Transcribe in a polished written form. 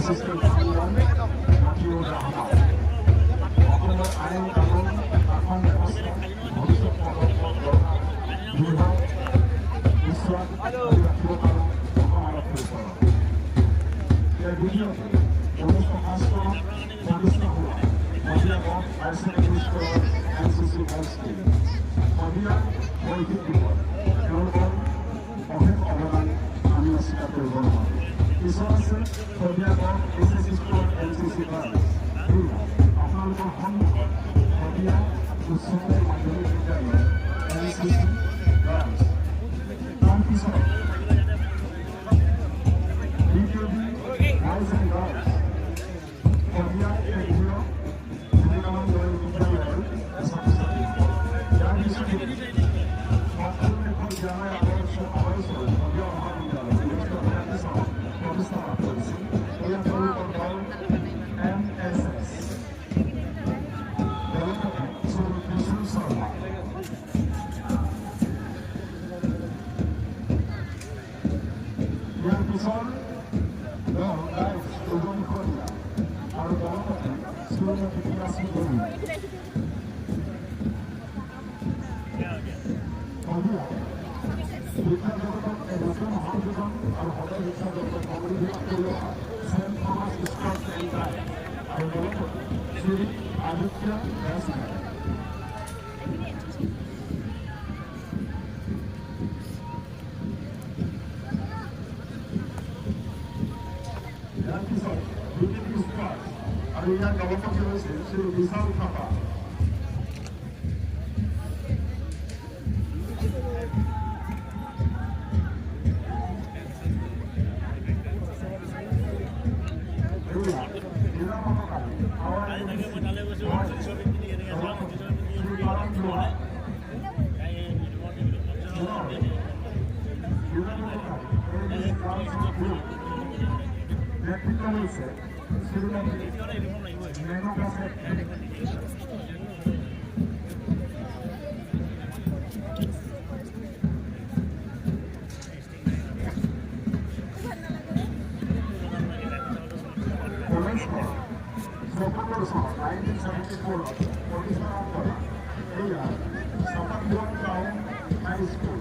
Assistant chairman Motiur Rahman, অসমের আইন কানুন শাসন ব্যবস্থা ভবিষ্যৎ প্রজন্ম বিভাগ বিশ্বাস চিরকাল অসমারোহ এই ভিডিওতে 1958 প্রতিষ্ঠা হওয়া মহিলা higher secondary school NCC girls team মহিলা বৈদিক দিবস তেওঁলোকৰ অশেষ অৱদান আমি অস্বীকাৰ কৰিব নোৱাৰোঁ। পিছত আছে শদিয়াগড় এছএছচি স্কুল এনচিচি গাৰ্লছ, আপোনালোকৰ সন্মুখত শদিয়া উচ্চতৰ মাধ্যমিক বিদ্যালয় এনচিচি গাৰ্লছ। তাৰপিছত BKB boys and girls Sadiya কেন্দ্ৰীয় বিবেকানন্দ বিদ্যালয়ৰ ছাত্ৰ-ছাত্ৰীসকল। ইয়াৰ পিছতে বিদ্যালয় আদৰ্শ শদিয়া মহাবিদ্যালয় প্ৰতিষ্ঠা লাভ কৰিছিল। এয়া তেওঁলোকৰ দল MSS কিশোৰ শৰ্মা। ইয়াৰ পিছৰ দল গাইজ উজনি শদিয়া আৰু দলপতি শ্ৰীমতী বিকাশী দেৱী। শিক্ষা জগতত এক নতুন সংযোজন আৰু সদয় শিক্ষা জগতত অৱদান কৰি অহা saint Thomas scout and guide আৰু দলপতি শ্ৰী আদিত্য ৰাজনাথ। ইয়াৰ পিছত BKB স্কট আৰু ইয়াৰ দলপতি হৈছে শ্ৰী বিশাল থাপা। নেতৃত্ব হৈছে শ্ৰীমতী মেনকা শেঠ। প্ৰতিষ্ঠা কৰা এয়া চাপাকুৰা টাউন হাই স্কুল